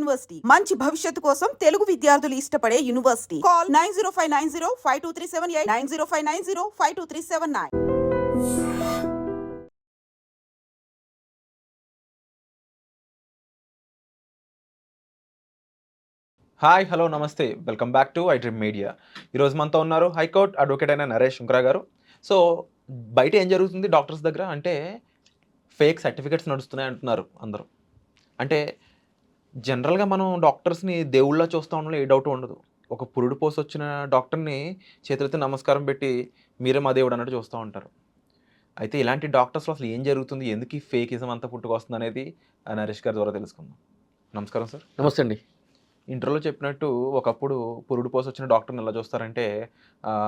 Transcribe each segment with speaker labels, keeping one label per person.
Speaker 1: University మంచి భవిష్యత్తు కోసం తెలుగు విద్యార్థులు ఇష్టపడే యూనివర్సిటీ. కాల్ 9059052378 9059052379.
Speaker 2: హాయ్ హలో నమస్తే, welcome back to I dream media. ఈరోజు మనతో ఉన్నారు హైకోర్టు అడ్వకేట్ అయిన నరేష్ శుంకరా గారు. సో బయట ఏం జరుగుతుంది డాక్టర్స్ దగ్గర అంటే ఫేక్ సర్టిఫికెట్స్ నడుస్తున్నాయి అంటున్నారు అందరూ. అంటే జనరల్గా మనం డాక్టర్స్ని దేవుళ్ళ చూస్తూ ఉండడం ఏ డౌట్ ఉండదు. ఒక పురుడు పోసి వచ్చిన డాక్టర్ని చేతులతో నమస్కారం పెట్టి మీరే మా దేవుడు అన్నట్టు చూస్తూ ఉంటారు. అయితే ఇలాంటి డాక్టర్స్లో అసలు ఏం జరుగుతుంది, ఎందుకు ఈ ఫేకిజం అంతా పుట్టుకొస్తుంది అనేది నరేష్ గారి ద్వారా తెలుసుకుందాం. నమస్కారం సార్.
Speaker 3: నమస్తే అండి.
Speaker 2: ఇంటర్లో చెప్పినట్టు ఒకప్పుడు పురుడు పోసి వచ్చిన డాక్టర్ని ఎలా చూస్తారంటే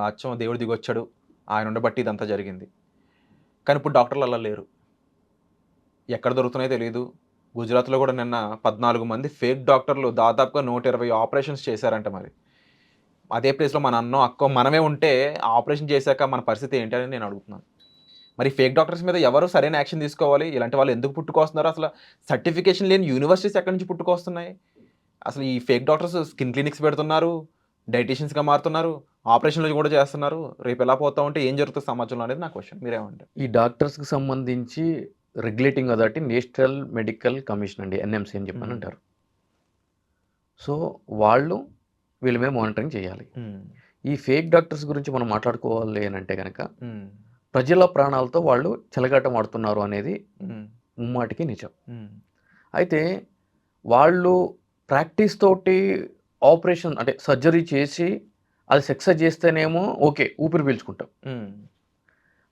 Speaker 2: అచ్చం దేవుడు దిగొచ్చాడు, ఆయన ఉండబట్టి ఇదంతా జరిగింది. కానీ ఇప్పుడు డాక్టర్లు అలా లేరు, ఎక్కడ దొరుకుతున్నాయో తెలియదు. గుజరాత్లో కూడా నిన్న 14 మంది ఫేక్ డాక్టర్లు దాదాపుగా 120 ఆపరేషన్స్ చేశారంట. మరి అదే ప్లేస్లో మన అన్నో అక్కో మనమే ఉంటే ఆపరేషన్ చేశాక మన పరిస్థితి ఏంటి అని నేను అడుగుతున్నాను. మరి ఫేక్ డాక్టర్స్ మీద ఎవరు సరైన యాక్షన్ తీసుకోవాలి? ఇలాంటి వాళ్ళు ఎందుకు పుట్టుకొస్తున్నారు? అసలు సర్టిఫికేషన్ లేని యూనివర్సిటీస్ ఎక్కడి నుంచి పుట్టుకొస్తున్నాయి? అసలు ఈ ఫేక్ డాక్టర్స్ స్కిన్ క్లినిక్స్ పెడుతున్నారు, డైటీషియన్స్గా మారుతున్నారు, ఆపరేషన్లు కూడా చేస్తున్నారు. రేపు ఎలా పోతా ఉంటే ఏం జరుగుతుంది సమాజంలో అనేది నా క్వశ్చన్. మీరేమంటారు?
Speaker 3: ఈ డాక్టర్స్కి సంబంధించి regulating authority national medical commission అండి, ఎన్ఎంసీ అని చెప్పని అంటారు. సో వాళ్ళు వీళ్ళ మీద మానిటరింగ్ చేయాలి. ఈ ఫేక్ డాక్టర్స్ గురించి మనం మాట్లాడుకోవాలి అని అంటే కనుక ప్రజల ప్రాణాలతో వాళ్ళు చెలగాటం ఆడుతున్నారు అనేది ముమ్మాటికి నిజం. అయితే వాళ్ళు ప్రాక్టీస్ తోటి ఆపరేషన్ అంటే సర్జరీ చేసి అది సక్సెస్ చేస్తేనేమో ఓకే, ఊపిరి పీల్చుకుంటాం.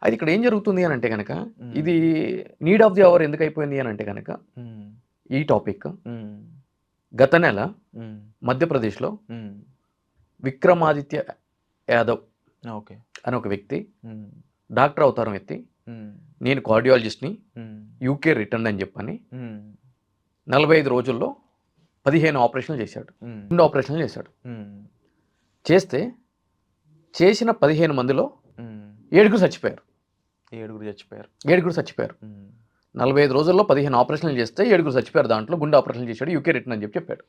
Speaker 3: అది ఇక్కడ ఏం జరుగుతుంది అని అంటే కనుక ఇది నీడ్ ఆఫ్ ది అవర్ ఎందుకు అయిపోయింది అని అంటే కనుక ఈ టాపిక్ గత నెల మధ్యప్రదేశ్లో విక్రమాదిత్య యాదవ్ అని ఒక వ్యక్తి డాక్టర్ అవతారం ఎత్తి నేను కార్డియాలజిస్ట్ని, యూకే రిటర్న్ అని చెప్పని 45 రోజుల్లో 15 ఆపరేషన్లు చేశాడు, 2 ఆపరేషన్లు చేశాడు. చేస్తే చేసిన 15 మందిలో 7 చచ్చిపోయారు. 7 చచ్చిపోయారు. 45 రోజుల్లో 15 ఆపరేషన్లు చేస్తే 7 చచ్చిపోయారు. దాంట్లో గుండె ఆపరేషన్లు చేశాడు, యూకే రిటర్న్ అని చెప్పాడు.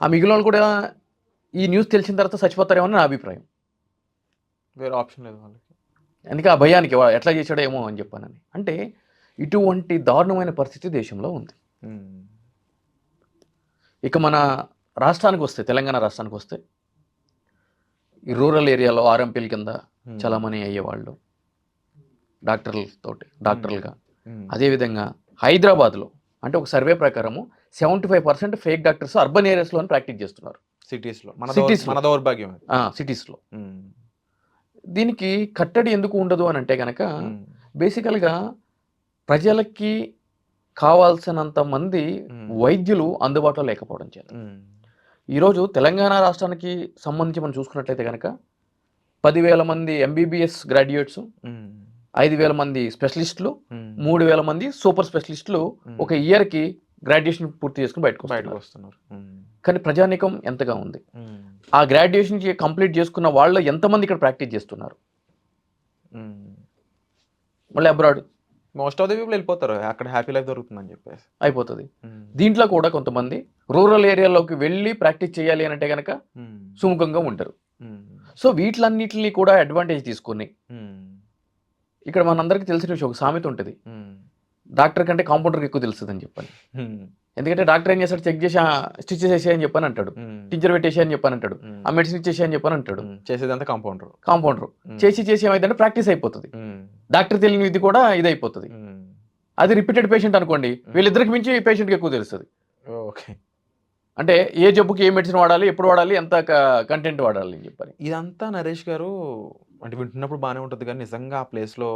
Speaker 3: ఆ మిగిలిన వాళ్ళు కూడా ఈ న్యూస్ తెలిసిన తర్వాత చచ్చిపోతారేమో అని నా అభిప్రాయం.
Speaker 2: వేరే ఆప్షన్ లేదు వాళ్ళకి.
Speaker 3: అందుకే ఆ భయానికి ఎట్లా చేశాడో ఏమో అని చెప్పానని. అంటే ఇటువంటి దారుణమైన పరిస్థితి దేశంలో ఉంది. ఇక మన రాష్ట్రానికి వస్తే, తెలంగాణ రాష్ట్రానికి వస్తే ఈ రూరల్ ఏరియాలో ఆర్ఎంపీల కింద చలామణి అయ్యేవాళ్ళు డాక్టర్లుగా. అదేవిధంగా హైదరాబాద్లో అంటే ఒక సర్వే ప్రకారము 75% ఫేక్ డాక్టర్స్ అర్బన్ ఏరియాస్లో ప్రాక్టీస్ చేస్తున్నారు. సిటీస్లో. దీనికి కట్టడి ఎందుకు ఉండదు అని అంటే కనుక బేసికల్గా ప్రజలకి కావాల్సినంత మంది వైద్యులు అందుబాటులో లేకపోవడం చేత ఈరోజు తెలంగాణ రాష్ట్రానికి సంబంధించి మనం చూసుకున్నట్లయితే కనుక 10,000 మంది ఎంబీబీఎస్ గ్రాడ్యుయేట్స్, 5,000 మంది స్పెషలిస్టులు, 3,000 మంది సూపర్ స్పెషలిస్టులు ఒక ఇయర్కి గ్రాడ్యుయేషన్ పూర్తి చేసుకుని బయటకు వస్తున్నారు. కానీ ప్రజానీకం ఎంతగా ఉంది? ఆ గ్రాడ్యుయేషన్ కంప్లీట్ చేసుకున్న వాళ్ళు ఎంతమంది ఇక్కడ ప్రాక్టీస్ చేస్తున్నారు? మళ్ళీ abroad
Speaker 2: most of the people వెళ్ళిపోతారు, అక్కడ హ్యాపీ లైఫ్ దొరుకుతుందని చెప్పేసి
Speaker 3: అయిపోతుంది. దీంట్లో కూడా కొంతమంది రూరల్ ఏరియాలోకి వెళ్ళి ప్రాక్టీస్ చేయాలి అని అంటే కనుక సుముఖంగా ఉంటారు. సో వీటిలన్నిటిని కూడా అడ్వాంటేజ్ తీసుకొని ఇక్కడ మనందరికీ తెలిసిన విషయం, ఒక సామెత ఉంటుంది, డాక్టర్ కంటే కాంపౌండర్కి ఎక్కువ తెలుస్తుంది అని చెప్పని. ఎందుకంటే డాక్టర్ ఏం చేస్తాడు, చెక్ చేసి స్టిచ్ చేసేయని చెప్పని అంటాడు, టించర్ పెట్టేసి అని చెప్పని అంటాడు, ఆ మెడిసిన్ ఇచ్చేసి అని చెప్పని అంటాడు.
Speaker 2: చేసేదంతా కాంపౌండర్
Speaker 3: చేసి ఏమైందంటే ప్రాక్టీస్ అయిపోతుంది. డాక్టర్ తెలియని ఇది కూడా ఇది అయిపోతుంది. అది రిపీటెడ్ పేషెంట్ అనుకోండి, వీళ్ళిద్దరికి మించి పేషెంట్కి ఎక్కువ తెలుస్తుంది.
Speaker 2: ఓకే,
Speaker 3: అంటే ఏ జబ్బుకి ఏ మెడిసిన్ వాడాలి, ఎప్పుడు వాడాలి, ఎంత కంటెంట్ వాడాలి అని చెప్పని.
Speaker 2: ఇదంతా నరేష్ గారు అంటే వింటున్నప్పుడు బాగానే ఉంటుంది, కానీ నిజంగా ఆ ప్లేస్లో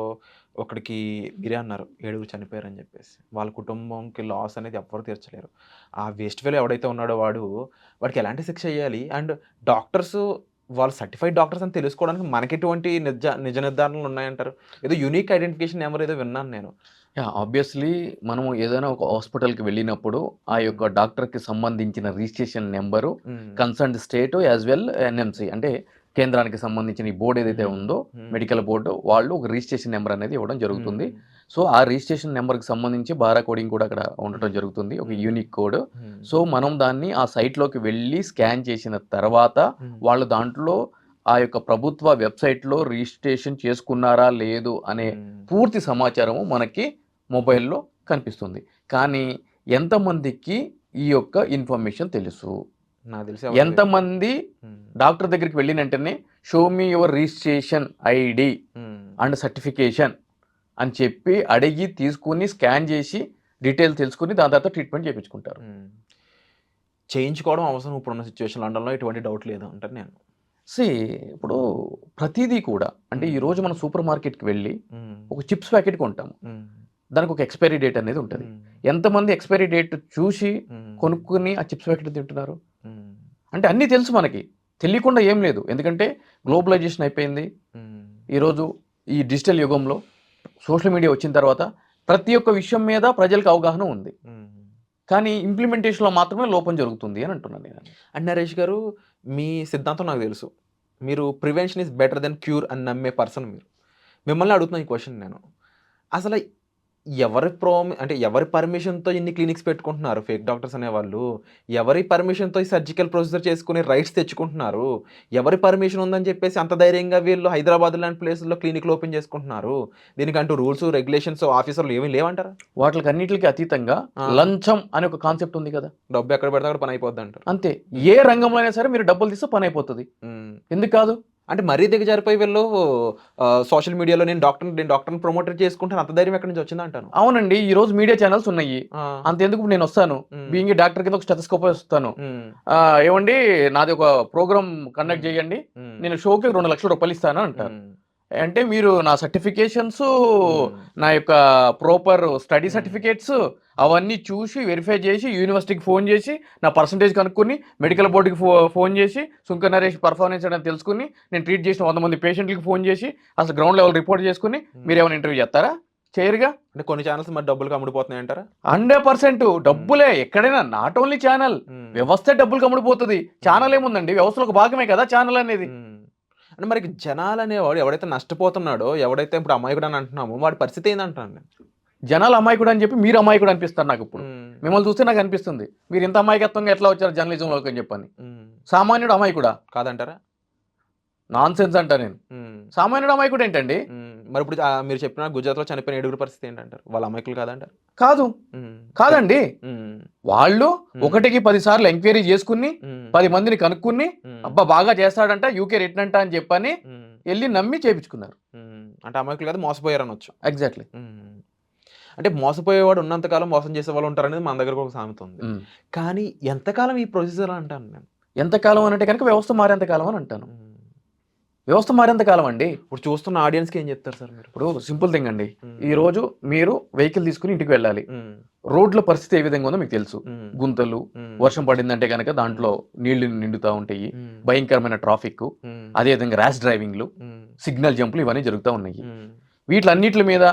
Speaker 2: ఒకడికి మీరే అన్నారు 7 చనిపోయారని చెప్పేసి, వాళ్ళ కుటుంబంకి లాస్ అనేది ఎవ్వరు తీర్చలేరు. ఆ వేస్ట్ ఫెలో ఎవడైతే ఉన్నాడో వాడికి ఎలాంటి శిక్ష చేయాలి? అండ్ డాక్టర్స్ వాళ్ళు సర్టిఫైడ్ డాక్టర్స్ అని తెలుసుకోవడానికి మనకి ఎటువంటి నిజ నిర్ధారణలు ఉన్నాయంటారు? ఏదో యూనిక్ ఐడెంటిఫికేషన్ నెంబర్ ఏదో విన్నాను నేను.
Speaker 3: ఆబ్వియస్లీ మనము ఏదైనా ఒక హాస్పిటల్కి వెళ్ళినప్పుడు ఆ యొక్క డాక్టర్కి సంబంధించిన registration number concerned state as well NMC అంటే కేంద్రానికి సంబంధించిన ఈ బోర్డు ఏదైతే ఉందో మెడికల్ బోర్డు, వాళ్ళు ఒక రిజిస్ట్రేషన్ నెంబర్ అనేది ఇవ్వడం జరుగుతుంది. సో ఆ రిజిస్ట్రేషన్ నెంబర్కి సంబంధించి బారా కోడింగ్ కూడా అక్కడ ఉండటం జరుగుతుంది, ఒక యూనిక్ కోడ్. సో మనం దాన్ని ఆ సైట్లోకి వెళ్ళి స్కాన్ చేసిన తర్వాత వాళ్ళు దాంట్లో ఆ యొక్క ప్రభుత్వ వెబ్సైట్లో రిజిస్ట్రేషన్ చేసుకున్నారా లేదు అనే పూర్తి సమాచారము మనకి మొబైల్లో కనిపిస్తుంది. కానీ ఎంతమందికి ఈ యొక్క ఇన్ఫర్మేషన్ తెలుసు?
Speaker 2: నాకు తెలిసి
Speaker 3: ఎంతమంది డాక్టర్ దగ్గరికి వెళ్ళిన వెంటనే show me your registration ID and certification అని చెప్పి అడిగి తీసుకుని స్కాన్ చేసి డీటెయిల్ తెలుసుకుని దాని తర్వాత ట్రీట్మెంట్ చేయించుకుంటారు.
Speaker 2: చేయించుకోవడం అవసరం ఇప్పుడున్న సిచ్యువేషన్ లండన్లో, ఎటువంటి డౌట్ లేదు అంటారు నేను.
Speaker 3: ఇప్పుడు ప్రతిదీ కూడా అంటే ఈరోజు మనం సూపర్ మార్కెట్కి వెళ్ళి ఒక చిప్స్ ప్యాకెట్ కొంటాము, దానికి ఒక ఎక్స్పైరీ డేట్ అనేది ఉంటుంది. ఎంతమంది ఎక్స్పైరీ డేట్ చూసి కొనుక్కుని ఆ చిప్స్ ప్యాకెట్ తింటున్నారు? అంటే అన్నీ తెలుసు, మనకి తెలియకుండా ఏం లేదు. ఎందుకంటే గ్లోబలైజేషన్ అయిపోయింది. ఈరోజు ఈ డిజిటల్ యుగంలో సోషల్ మీడియా వచ్చిన తర్వాత ప్రతి ఒక్క విషయం మీద ప్రజలకు అవగాహన ఉంది, కానీ ఇంప్లిమెంటేషన్లో మాత్రమే లోపం జరుగుతుంది అని అంటున్నాను నేను.
Speaker 2: అండ్ నరేష్ గారు, మీ సిద్ధాంతం నాకు తెలుసు, మీరు prevention is better than cure అని నమ్మే పర్సన్ మీరు. మిమ్మల్ని అడుగుతున్నా ఈ క్వశ్చన్ నేను, అసలు ఎవరి పర్మిషన్తో ఇన్ని క్లినిక్స్ పెట్టుకుంటున్నారు ఫేక్ డాక్టర్స్ అనేవాళ్ళు? ఎవరి పర్మిషన్తో ఈ సర్జికల్ ప్రొసీజర్ చేసుకుని రైట్స్ తెచ్చుకుంటున్నారు? ఎవరి పర్మిషన్ ఉందని చెప్పేసి అంత ధైర్యంగా వీళ్ళు హైదరాబాద్ లాంటి ప్లేసుల్లో క్లినిక్లు ఓపెన్ చేసుకుంటున్నారు? దీనికంటూ రూల్స్, రెగ్యులేషన్స్, ఆఫీసర్లు ఏమీ లేవంటారా?
Speaker 3: వాటికి అన్నిటికీ అతీతంగా లంచం అనే ఒక కాన్సెప్ట్ ఉంది కదా.
Speaker 2: డబ్బు ఎక్కడ పెడితే అక్కడ పని అయిపోద్ది అంటారు.
Speaker 3: అంతే, ఏ రంగంలో అయినా సరే మీరు డబ్బులు తీస్తే పని అయిపోతుంది. ఎందుకు కాదు?
Speaker 2: అంటే మరీ దిగజారిపోయి వీళ్ళు సోషల్ మీడియాలో నేను డాక్టర్ని ప్రమోట్ చేసుకుంటాను, అంత ధైర్యం ఎక్కడి నుంచి వచ్చింది అంటాను.
Speaker 3: అవునండి, ఈ రోజు మీడియా ఛానల్స్ ఉన్నాయి, అంతెందుకు నేను వస్తాను బీయింగ్ డాక్టర్ కింద ఒక స్టెథోస్కోప్ వస్తాను, ఏమండి నాది ఒక ప్రోగ్రామ్ కండక్ట్ చేయండి, నేను షోకి 2 లక్షల రూపాయలు ఇస్తాను అంటారు. అంటే మీరు నా సర్టిఫికేషన్స్, నా యొక్క ప్రాపర్ స్టడీ సర్టిఫికేట్స్ అవన్నీ చూసి వెరిఫై చేసి యూనివర్సిటీకి ఫోన్ చేసి నా పర్సంటేజ్ కనుక్కొని మెడికల్ బోర్డుకి ఫోన్ చేసి సుంక నరేష్ పర్ఫార్మెన్స్ అని తెలుసుకుని నేను ట్రీట్ చేసిన 100 మంది పేషెంట్లకి ఫోన్ చేసి అసలు గ్రౌండ్ లెవెల్ రిపోర్ట్ చేసుకుని మీరు ఏమైనా ఇంటర్వ్యూ చేస్తారా? చేయరుగా.
Speaker 2: అంటే కొన్ని ఛానల్స్ మరి డబ్బులు అమ్ముడిపోతున్నాయి అంటారా?
Speaker 3: 100% డబ్బులే. ఎక్కడైనా నాట్ ఓన్లీ ఛానల్, వ్యవస్థ డబ్బులు అమ్ముడిపోతుంది. ఛానల్ ఏముందండి, వ్యవస్థలో ఒక భాగమే కదా ఛానల్ అనేది.
Speaker 2: అంటే మరి జనాలు అనేవాడు ఎవడైతే నష్టపోతున్నాడో, ఎవడైతే ఇప్పుడు అమాయకుడు అని అంటున్నామో వాడి పరిస్థితి ఏందంటాను.
Speaker 3: జనాలు అమాయకుడు అని చెప్పి మీరు అమాయకుడు అనిపిస్తారు నాకు. ఇప్పుడు మిమ్మల్ని చూస్తే నాకు అనిపిస్తుంది మీరు ఇంత అమాయకత్వంగా ఎట్లా వచ్చారు జర్నలిజంలోకి అని చెప్పని. సామాన్యుడు అమాయకుడా
Speaker 2: కాదంటారా?
Speaker 3: నాన్ సెన్స్ అంటా నేను. సామాన్యుడు అమాయకుడు ఏంటండి?
Speaker 2: మరి ఇప్పుడు మీరు చెప్పిన గుజరాత్లో చనిపోయిన 7 పరిస్థితి ఏంటంటారు? వాళ్ళ అమాయకులు కాదంటారు?
Speaker 3: కాదండి. వాళ్ళు 1కి 10 సార్లు ఎంక్వైరీ చేసుకుని 10 మందిని కనుక్కుని అబ్బా బాగా చేస్తాడంట, యూకే రిటర్న్ అంట అని చెప్పని వెళ్ళి నమ్మి చేయించుకున్నారు.
Speaker 2: అంటే అమాయకులు కాదు, మోసపోయారు అనొచ్చు.
Speaker 3: ఎగ్జాక్ట్లీ.
Speaker 2: అంటే మోసపోయేవాడు ఉన్నంతకాలం మోసం చేసే వాళ్ళు ఉంటారనేది మన దగ్గర ఒక సామెత ఉంది. కానీ ఎంతకాలం ఈ ప్రొసీజర్ అంటాను నేను.
Speaker 3: ఎంతకాలం అంటే కనుక వ్యవస్థ మారేంతకాలం అని అంటాను. వ్యవస్థ మారేంతకాలం అండి.
Speaker 2: ఇప్పుడు చూస్తున్న ఆడియన్స్కి ఏం చెప్తారు సార్ మీరు?
Speaker 3: ఇప్పుడు సింపుల్ థింగ్ అండి, ఈ రోజు మీరు వెహికల్ తీసుకుని ఇంటికి వెళ్ళాలి, రోడ్ల పరిస్థితి ఏ విధంగా ఉందో మీకు తెలుసు. గుంతలు, వర్షం పడిందంటే కనుక దాంట్లో నీళ్లు నిండుతూ ఉంటాయి, భయంకరమైన ట్రాఫిక్, అదేవిధంగా ర్యాష్ డ్రైవింగ్లు, సిగ్నల్ జంపులు ఇవన్నీ జరుగుతూ ఉన్నాయి. వీటిలన్నిటి మీద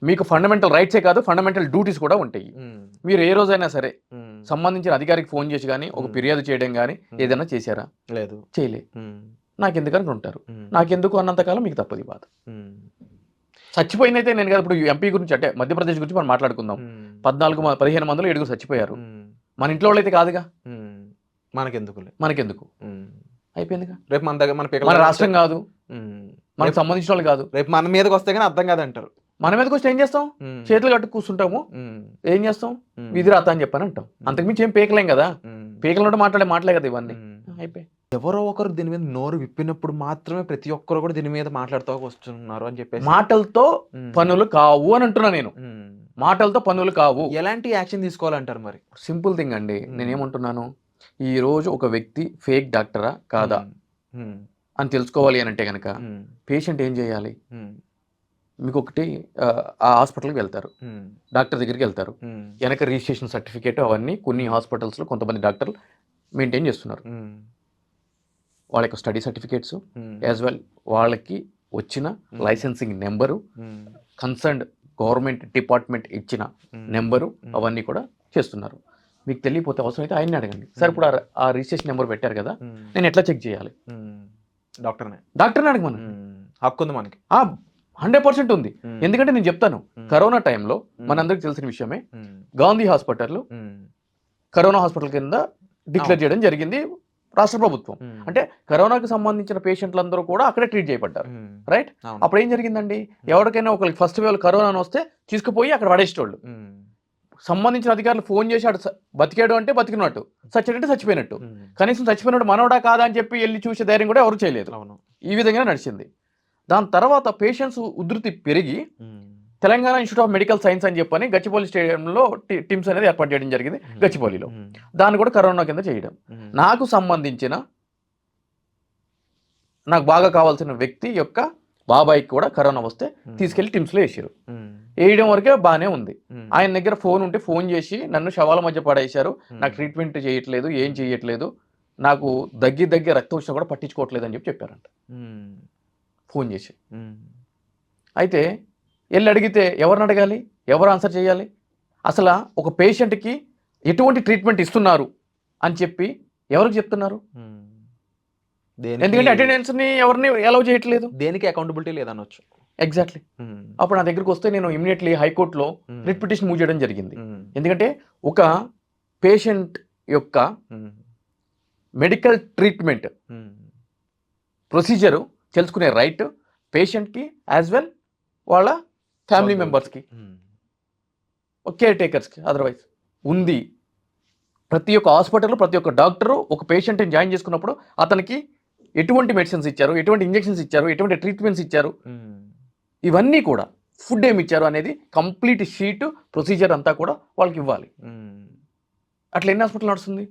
Speaker 3: మీకు ఫండమెంటల్ రైట్సే కాదు, ఫండమెంటల్ డ్యూటీస్ కూడా ఉంటాయి. మీరు ఏ రోజైనా సరే సంబంధించిన అధికారికి ఫోన్ చేసి కానీ ఒక ఫిర్యాదు చేయడం కానీ ఏదైనా చేశారా? లేదు, చేయలే. నాకెందుకని ఉంటారు. నాకెందుకు అన్నంతకాలం మీకు తప్పది బాధ. చచ్చిపోయిందైతే నేను కదా. ఇప్పుడు ఎంపీ గురించి అంటే మధ్యప్రదేశ్ గురించి మనం మాట్లాడుకుందాం. 15 మందిలో 7 చచ్చిపోయారు. మన ఇంట్లో వాళ్ళు అయితే కాదుగా. మనకెందుకు అయిపోయిందిగా. రేపు మన దగ్గర మన రాష్ట్రం కాదు, మనకు సంబంధించిన వాళ్ళు కాదు.
Speaker 2: రేపు మన మీదకి వస్తే కానీ అర్థం కాదంటారు.
Speaker 3: మన మీదకి వస్తే ఏం చేస్తాం? చేతులు కట్టు కూర్చుంటాము. ఏం చేస్తాం? విధి రాత అని చెప్పని అంటాం. అంతకుమించి ఏం పీకలేం కదా. పీకలంటే మాటలే కదా ఇవన్నీ. అయిపోయి
Speaker 2: ఎవరో ఒకరు దీని మీద నోరు విప్పినప్పుడు మాత్రమే ప్రతి ఒక్కరు కూడా దీని మీద మాట్లాడుతూ వస్తున్నారు అని చెప్పేసి.
Speaker 3: మాటలతో పనులు కావు అని అంటున్నా నేను. మాటలతో పనులు కావు.
Speaker 2: ఎలాంటి యాక్షన్ తీసుకోవాలంటారు మరి?
Speaker 3: సింపుల్ థింగ్ అండి, నేనేమంటున్నాను, ఈ రోజు ఒక వ్యక్తి ఫేక్ డాక్టరా కాదా అని తెలుసుకోవాలి అని అంటే కనుక పేషెంట్ ఏం చేయాలి? మీకు ఒకటి ఆ హాస్పిటల్కి వెళ్తారు, డాక్టర్ దగ్గరికి వెళ్తారు, వెనక రిజిస్ట్రేషన్ సర్టిఫికేట్ అవన్నీ కొన్ని హాస్పిటల్స్లో కొంతమంది డాక్టర్లు మెయింటైన్ చేస్తున్నారు. వాళ్ళ యొక్క స్టడీ సర్టిఫికేట్స్ యాజ్ వెల్ వాళ్ళకి వచ్చిన licensing number, concerned government department ఇచ్చిన నెంబరు అవన్నీ కూడా చేస్తున్నారు. మీకు తెలియపోతే అవసరం అయితే ఆయన్ని అడగండి. సార్ ఇప్పుడు ఆ రిజిస్ట్రేషన్ నెంబర్ పెట్టారు కదా, నేను ఎట్లా చెక్ చేయాలి?
Speaker 2: డాక్టర్ని
Speaker 3: అడగమను.
Speaker 2: హక్కు ఉంది మనకి.
Speaker 3: 100% ఉంది. ఎందుకంటే నేను చెప్తాను, కరోనా టైంలో మనందరికి తెలిసిన విషయమే, గాంధీ హాస్పిటల్ కరోనా హాస్పిటల్ కింద డిక్లేర్ చేయడం జరిగింది రాష్ట్ర ప్రభుత్వం. అంటే కరోనాకి సంబంధించిన పేషెంట్లందరూ కూడా అక్కడే ట్రీట్ చేయబడ్డారు, రైట్? అప్పుడు ఏం జరిగిందండి, ఎవరికైనా ఒకరికి ఫస్ట్ వేవ్ కరోనా వస్తే తీసుకుపోయి అక్కడ పడేసేటోళ్ళు. సంబంధించిన అధికారులు ఫోన్ చేసి అటు బతికాడు అంటే బతికినట్టు, చచ్చాడంటే చచ్చిపోయినట్టు. కనీసం చచ్చిపోయినట్టు మనోడా కాదా అని చెప్పి వెళ్ళి చూసే ధైర్యం కూడా ఎవరు చేయలేదు. ఈ విధంగా నడిచింది. దాని తర్వాత పేషెంట్స్ ఉధృతి పెరిగి Telangana institute of medical science అని చెప్పని గచ్చిబౌలి స్టేడియంలో టీమ్స్ అనేది ఏర్పాటు చేయడం జరిగింది, గచ్చిబౌలిలో. దాన్ని కూడా కరోనా కింద చేయడం. నాకు సంబంధించిన నాకు బాగా కావాల్సిన వ్యక్తి యొక్క బాబాయికి కూడా కరోనా వస్తే తీసుకెళ్లి టీమ్స్లో వేసారు. వేయడం వరకే బాగానే ఉంది. ఆయన దగ్గర ఫోన్ ఉంటే ఫోన్ చేసి నన్ను శవాల మధ్య పడేశారు, నాకు ట్రీట్మెంట్ చేయట్లేదు, ఏం చేయట్లేదు, నాకు దగ్గర రక్తం వచ్చినా కూడా పట్టించుకోవట్లేదు అని చెప్పారంట ఫోన్ చేసి. అయితే వెళ్ళి అడిగితే ఎవరిని అడగాలి, ఎవరు ఆన్సర్ చేయాలి? అసలు ఒక పేషెంట్కి ఎటువంటి ట్రీట్మెంట్ ఇస్తున్నారు అని చెప్పి ఎవరికి చెప్తున్నారు? ఎందుకంటే అటెండెన్స్ ని ఎవరిని అలౌ చేయట్లేదు,
Speaker 2: దేనికి అకౌంటబిలిటీ లేదనొచ్చు.
Speaker 3: ఎగ్జాక్ట్లీ. అప్పుడు నా దగ్గరికి వస్తే నేను ఇమీడియట్లీ హైకోర్టులో రిట్ పిటిషన్ మూవ్ చేయడం జరిగింది. ఎందుకంటే ఒక పేషెంట్ యొక్క మెడికల్ ట్రీట్మెంట్ ప్రొసీజరు తెలుసుకునే రైట్ పేషెంట్కి యాజ్ వెల్ వాళ్ళ ఫ్యామిలీ మెంబర్స్కి, కేర్ టేకర్స్కి అదర్వైజ్ ఉంది. ప్రతి ఒక్క హాస్పిటల్లో ప్రతి ఒక్క డాక్టరు ఒక పేషెంట్ని జాయిన్ చేసుకున్నప్పుడు అతనికి ఎటువంటి మెడిసిన్స్ ఇచ్చారు, ఎటువంటి ఇంజెక్షన్స్ ఇచ్చారు, ఎటువంటి ట్రీట్మెంట్స్ ఇచ్చారు, ఇవన్నీ కూడా ఫుడ్ ఏమి ఇచ్చారు అనేది కంప్లీట్ షీట్ ప్రొసీజర్ అంతా కూడా వాళ్ళకి ఇవ్వాలి. అట్లా ఎన్ని హాస్పిటల్ నడుస్తుంది?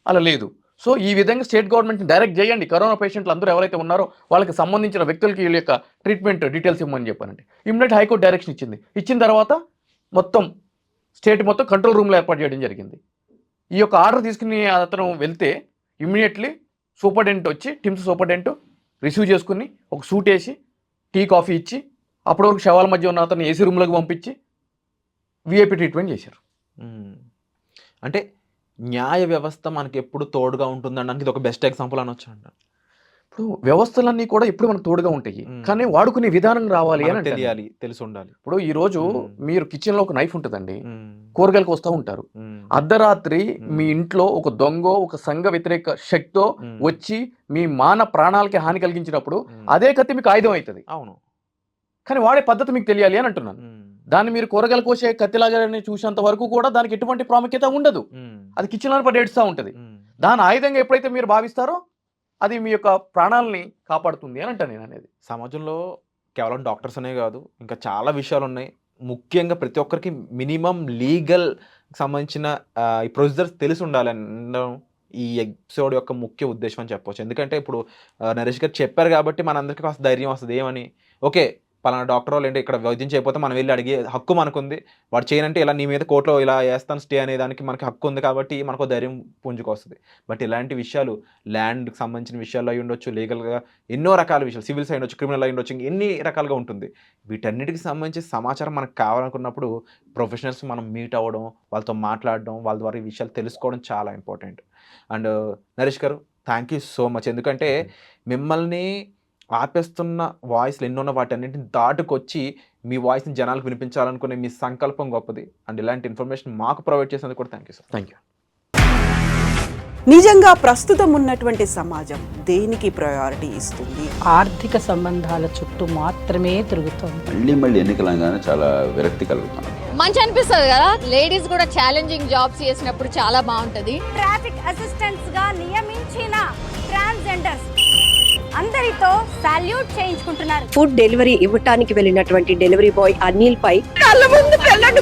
Speaker 3: అలా లేదు. సో ఈ విధంగా స్టేట్ గవర్నమెంట్ని డైరెక్ట్ చేయండి, కరోనా పేషెంట్లు అందరూ ఎవరైతే ఉన్నారో వాళ్ళకి సంబంధించిన వ్యక్తులకి వీళ్ళ యొక్క ట్రీట్మెంట్ డీటెయిల్స్ ఇవ్వమని చెప్పానంటే ఇమ్మీడియట్ హైకోర్టు డైరెక్షన్ ఇచ్చింది. ఇచ్చిన తర్వాత మొత్తం స్టేట్ మొత్తం కంట్రోల్ రూమ్లో ఏర్పాటు చేయడం జరిగింది. ఈ యొక్క ఆర్డర్ తీసుకుని అతను వెళ్తే ఇమ్మీడియట్లీ సూపరింటెండెంట్ వచ్చి, టిమ్స్ సూపరింటెండెంట్ రిసీవ్ చేసుకుని ఒక సూట్ వేసి టీ కాఫీ ఇచ్చి అప్పటి వరకు శవాల మధ్య ఉన్న అతను ఏసీ రూమ్లోకి పంపించి విఐపి ట్రీట్మెంట్ చేశారు.
Speaker 2: అంటే న్యాయ వ్యవస్థ మనకి ఎప్పుడు తోడుగా ఉంటుందనడానికి ఇది ఒక బెస్ట్ ఎగ్జాంపుల్ అనొచ్చు అంట.
Speaker 3: ఇప్పుడు వ్యవస్థలన్నీ కూడా ఇప్పుడు మనకు తోడుగా ఉంటాయి, కానీ వాడుకునే విధానం రావాలి అని
Speaker 2: తెలియాలి, తెలిసి ఉండాలి.
Speaker 3: ఇప్పుడు ఈ రోజు మీరు కిచెన్ లో ఒక నైఫ్ ఉంటుందండి, కూరగాయలకు వస్తూ ఉంటారు. అర్ధరాత్రి మీ ఇంట్లో ఒక దొంగ, ఒక సంఘ వ్యతిరేక శక్తితో వచ్చి మీ మాన ప్రాణాలకి హాని కలిగించినప్పుడు అదే కత్తి మీకు ఆయుధం అవుతుంది.
Speaker 2: అవును,
Speaker 3: కానీ వాడే పద్ధతి మీకు తెలియాలి అని అంటున్నాను. దాన్ని మీరు కూరగాయలు కోసే కత్తిలాగానే చూసేంత వరకు కూడా దానికి ఎటువంటి ప్రాముఖ్యత ఉండదు, అది కిచెన్ లో పడి ఏడుస్తూ ఉంటుంది. దాని ఆయుధంగా ఎప్పుడైతే మీరు భావిస్తారో అది మీ యొక్క ప్రాణాలని కాపాడుతుంది అని అంటాను నేను. అనేది సమాజంలో
Speaker 2: కేవలం డాక్టర్స్ అనే కాదు, ఇంకా చాలా విషయాలు ఉన్నాయి. ముఖ్యంగా ప్రతి ఒక్కరికి మినిమం లీగల్ సంబంధించిన ఈ ప్రొసీజర్స్ తెలిసి ఉండాలని ఈ ఎపిసోడ్ యొక్క ముఖ్య ఉద్దేశం అని చెప్పవచ్చు. ఎందుకంటే ఇప్పుడు నరేష్ గారు చెప్పారు కాబట్టి మనందరికీ కాస్త ధైర్యం వస్తుంది. ఏమని, ఓకే పలానా డాక్టర్ వాళ్ళు ఏంటి ఇక్కడ వైద్యం చేయకపోతే మనం వెళ్ళి అడిగే హక్కు మనకుంది, వాడు చేయనంటే ఇలా నీ మీద కోర్టులో ఇలా వేస్తాను స్టే అనే దానికి మనకి హక్కు ఉంది, కాబట్టి మనకు ధైర్యం పుంజుకొస్తుంది. బట్ ఇలాంటి విషయాలు ల్యాండ్కి సంబంధించిన విషయాలు అయి ఉండొచ్చు, లీగల్గా ఎన్నో రకాల విషయాలు, సివిల్స్ అయి ఉండొచ్చు, క్రిమినల్ అయి ఉండొచ్చు, ఎన్ని రకాలుగా ఉంటుంది. వీటన్నిటికి సంబంధించి సమాచారం మనకు కావాలనుకున్నప్పుడు ప్రొఫెషనల్స్ మనం మీట్ అవ్వడం, వాళ్ళతో మాట్లాడడం, వాళ్ళ ద్వారా ఈ విషయాలు తెలుసుకోవడం చాలా ఇంపార్టెంట్. అండ్ నరేష్ గారు, థ్యాంక్ యూ సో మచ్. ఎందుకంటే మిమ్మల్ని ఆపేస్తున్న వాయిస్లు ఎన్నోన్న వాటన్నింటిని దాటుకొచ్చి మీ వాయిస్ని జనాలకు వినిపించాలనుకునే మీ సంకల్పం గొప్పది. అండ్ ఇలాంటి ఇన్ఫర్మేషన్ మాకు ప్రొవైడ్ చేసినందుకు కూడా thank you sir.
Speaker 3: Thank you.
Speaker 1: నిజంగా ప్రస్తుతం ఉన్నటువంటి సమాజం దేనికి ప్రయారిటీ ఇస్తుంది?
Speaker 4: ఆర్థిక సంబంధాల చుట్టూ మాత్రమే తిరుగుతుంది.
Speaker 5: మళ్ళీ ఎన్నికలంగానే చాలా విరక్తి కలుగుతాం.
Speaker 6: మంచి అనిపిస్తుంది కదా, లేడీస్ కూడా ఛాలెంజింగ్ జాబ్స్ చేసినప్పుడు చాలా బాగుంటది.
Speaker 7: ట్రాఫిక్ అసిస్టెంట్స్ గా నియమించిన ట్రాన్స్జెండర్స్ అందరితో సాల్యూట్ చేయించుకుంటున్నారు.
Speaker 8: ఫుడ్ డెలివరీ ఇవ్వటానికి వెళ్ళినటువంటి డెలివరీ బాయ్ అనిల్ పై
Speaker 7: కళ్ళ ముందు పెళ్ళండి